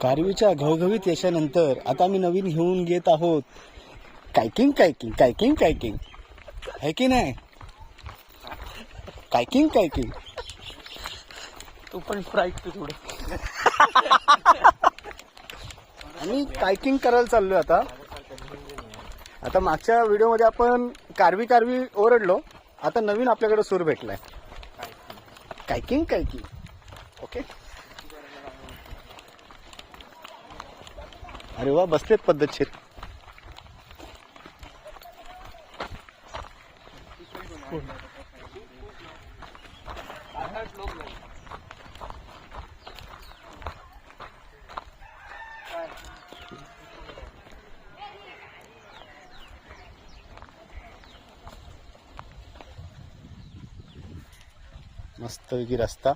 कारवीच्या घवघवीत यशानंतर आता आम्ही नवीन घेऊन घेत आहोत कायकिंग कायकिंग कायकिंग कायकिंग है की नाही कायकिंग कायकिंग तू पण ऐकतो थोडं. आम्ही कायकिंग करायला चाललोय आता. आता मागच्या व्हिडिओमध्ये आपण कारवी कारवी ओरडलो, आता नवीन आपल्याकडे सूर भेटलाय कायकिंग कायकिंग. ओके. अरे वा, बसलेत पद्धतशीर. मस्तपैकी रस्ता,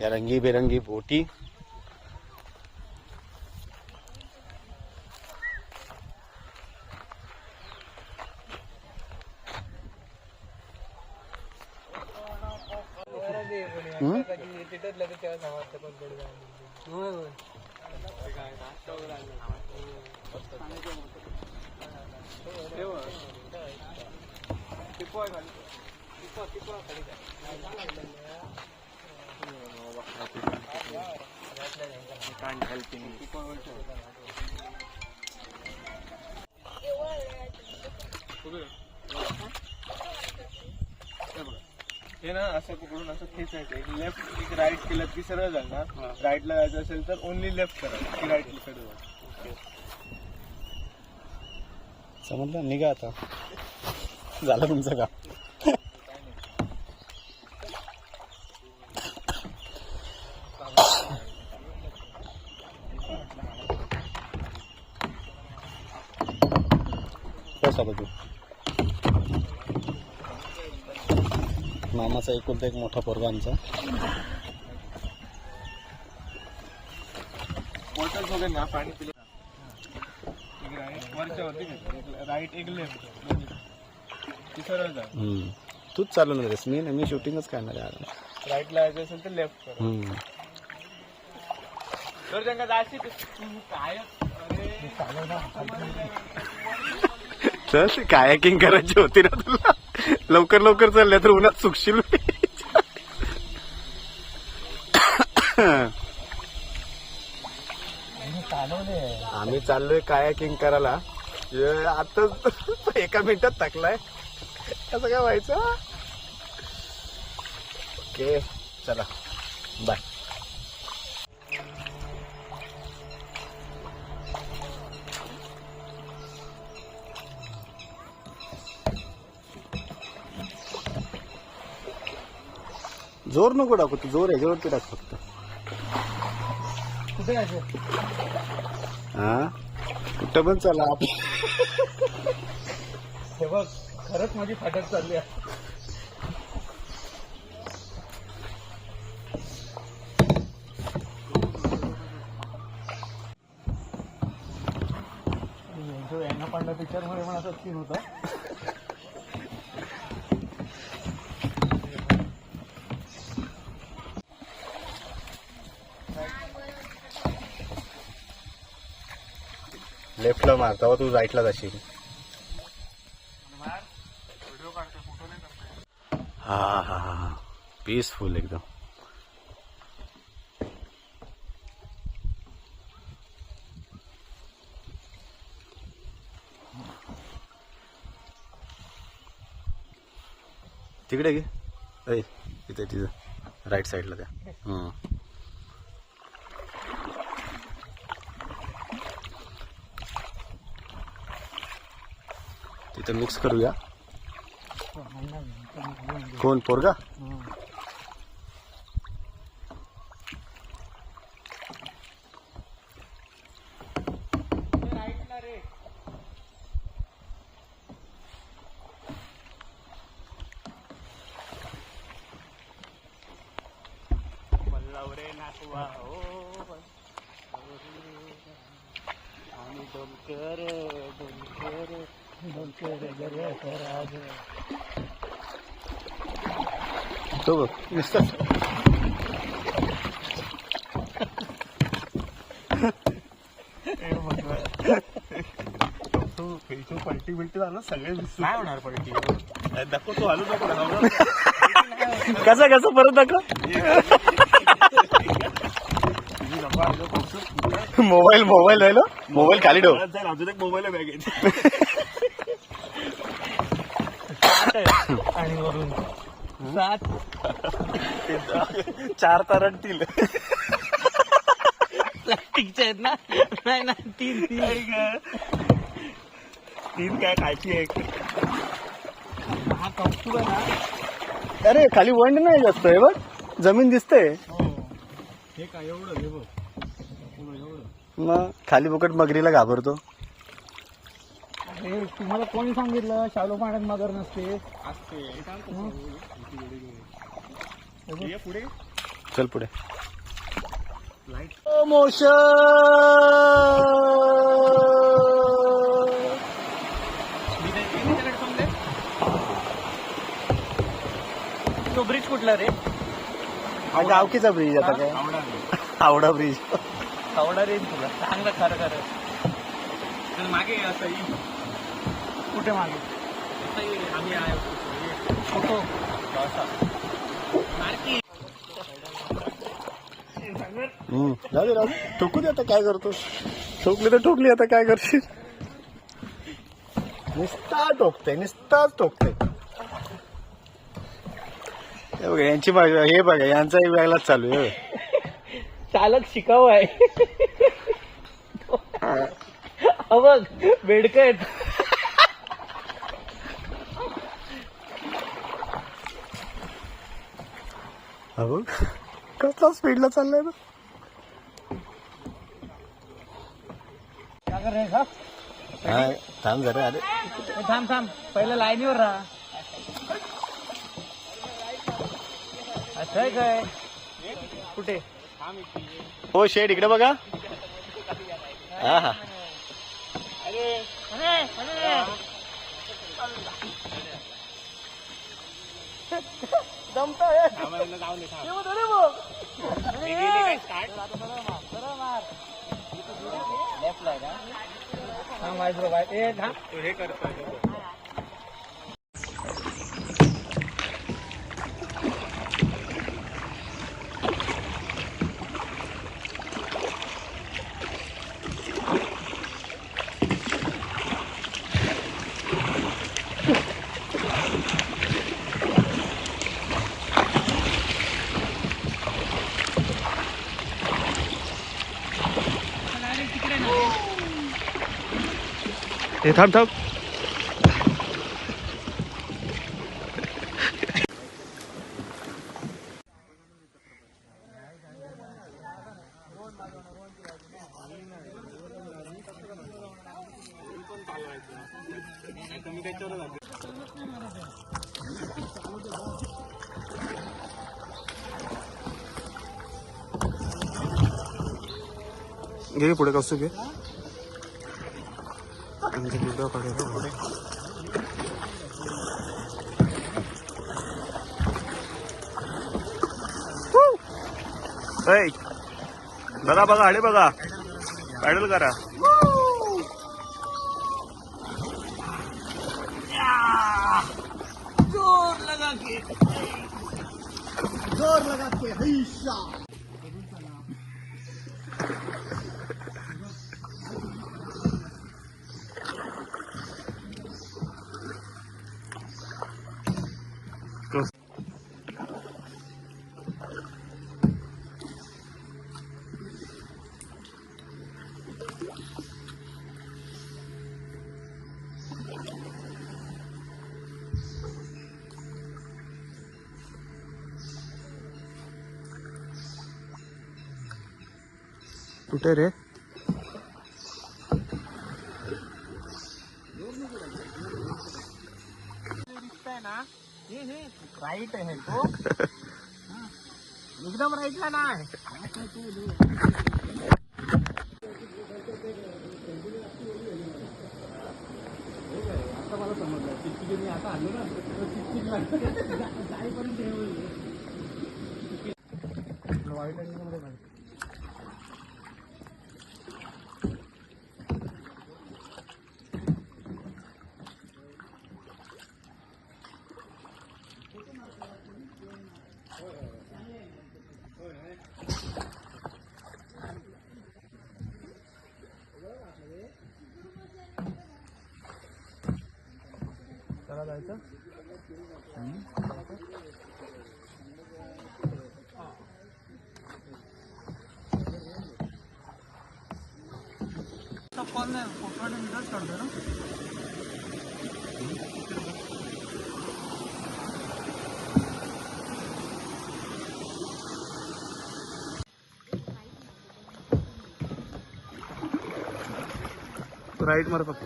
या रंगीबेरंगी बोटी. हे ना असं पकडून असं खेचायचं, एक लेफ्ट एक राईट केलं की सरळ जाणार. राईटला जायचं असेल तर ओनली लेफ्ट करा की राईट कडे जा. समजलं, निघा आता, झालं तुमचं काम. बस आता तू. मामाचा एकुलता एक मोठा पोरगा आमचा. बॉटल वगैरे ना पाणी पिलं. वरच्या वरती राईट एक लेफ्ट ती सरळ जा. तूच चालवणार आहेस, मी शूटिंगच करणार आहे. राईटला जायचं असेल तर लेफ्ट करा. तर त्यांना जायची काय तर कायाकिंग करायची होती ना तुला. लवकर लवकर चालल्या तर उन्हात सुकशील. आम्ही चाललोय कायाकिंग करायला. आता एका मिनिटात टाकलाय, कसं काय व्हायचं. ओके, चला बाय. जोर नको टाकू तू, जोर ह्याच्यावरती टाक फक्त. कुठे जायचं? हा, कुठं पण चला. हे बघ, खरंच माझी फाटक चालली आहे. यांना पांडा पिक्चर मध्ये पण असाच सीन होता. लेफ्टला मारता तू, राईटला जाशील. हा हा हा हा, पीसफुल एकदम. तिकडे घे. तिथे तिथं राईट साईडला त्या. तिथे मिक्स करूया. कोण पोरगा? तो बघ नुसतं पलटी बिलटी झालं सगळे नाही होणार पलटी दाखव तू हलू नको कसं कसं परत दाखव मोबाईल मोबाईल राहिलो मोबाईल खाली ठेव जाईल अजून एक मोबाईल बॅग आणि वरून 7 4 तरंगतील प्लास्टिकचे आहेत ना नाही ना 3 काय कायची एक हा कौतुक आहे ना अरे खाली वंड नाही जास्त आहे बघ जमीन दिसते हे काय एवढं हे बघ मग खाली बुकट मगरीला घाबरतो अरे तुम्हाला कोणी सांगितलं शालो पाण्यात मगर नसते असते पुढे चल पुढे लाईट मोशन तो ब्रिज कुठला रे हा गावकीचा ब्रिज आता काय हावडा ब्रिज आवडा रे तुला चांगलं खरं खरं मागे असं कुठे मागे आम्ही फोटो जाऊ दे राहू ठोकू दे आता काय करतो ठोकली तर ठोकली आता काय करशील निस्ता टोकते हे बघा यांची हे बघा यांचाही वेगळाच चालू आहे चालक शिकाऊ आहे बघ बेडकं बघ कसला स्पीडला चाललाय ना थांब जरा अरे थांब पहिलं लाईनीवर राहा असं काय कुठे हो शेड इकडे बघा हा हा हे करतो हे थांब घे पुढे कसं घे बघा आडे बघा पॅडल करा जोर लगा के हैशा कुठे रे दिसतंय ना हे राईट आहे तो एकदम राईटला नाही आता मला समजलं चिकचिकी मी आता आलो ना चिकचिक लागतं जाईपर्यंत वाईट जायचं. कॉल नाही फोटो आणि व्हिडिओच काढतो ना. राईट मार फक्त.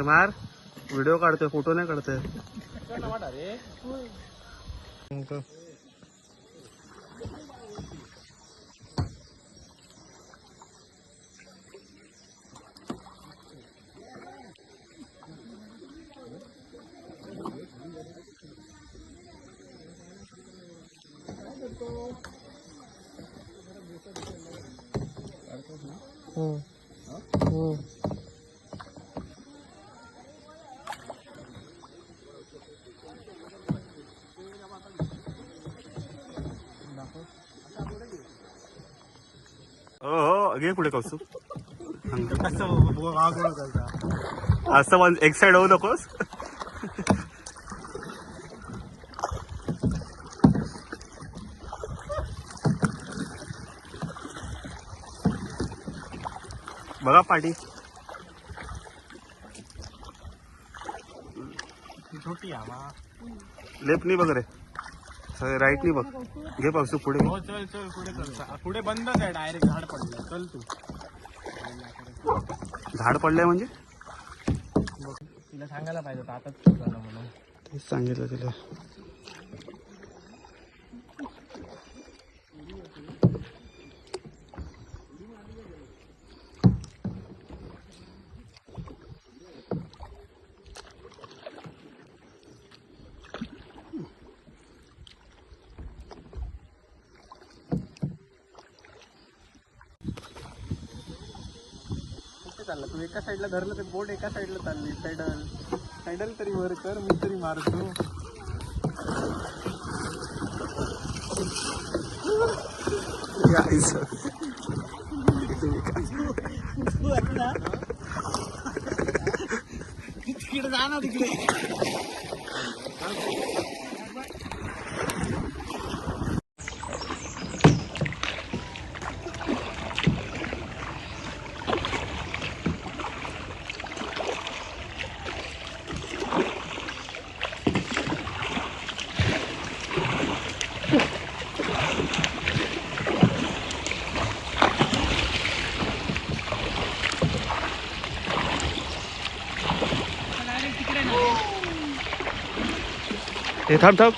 मार व्हिडिओ काढतोय फोटो नाही काढतोय. हो घे पुढे कौस्तुभ. असं एक साइड होऊ नकोस. बघा पाठी छोटी लेफ्ट नाही बघ रे, राईट नाही बघ. घे पाऊस पुढे. चल चल पुढे चल. पुढे बंदच आहे डायरेक्ट. झाड पडलं. चल तू. झाड पडलंय म्हणजे तिला सांगायला पाहिजे होतं आताच झालं म्हणून. तेच सांगितलं तिला. चालला तू एका साईडला धरलं तर बोट एका साईडला चालली. सायडल सायडल तरी वर कर. मी तरी मारतो. तिकडे जा ना तिकडे. थांब थांब.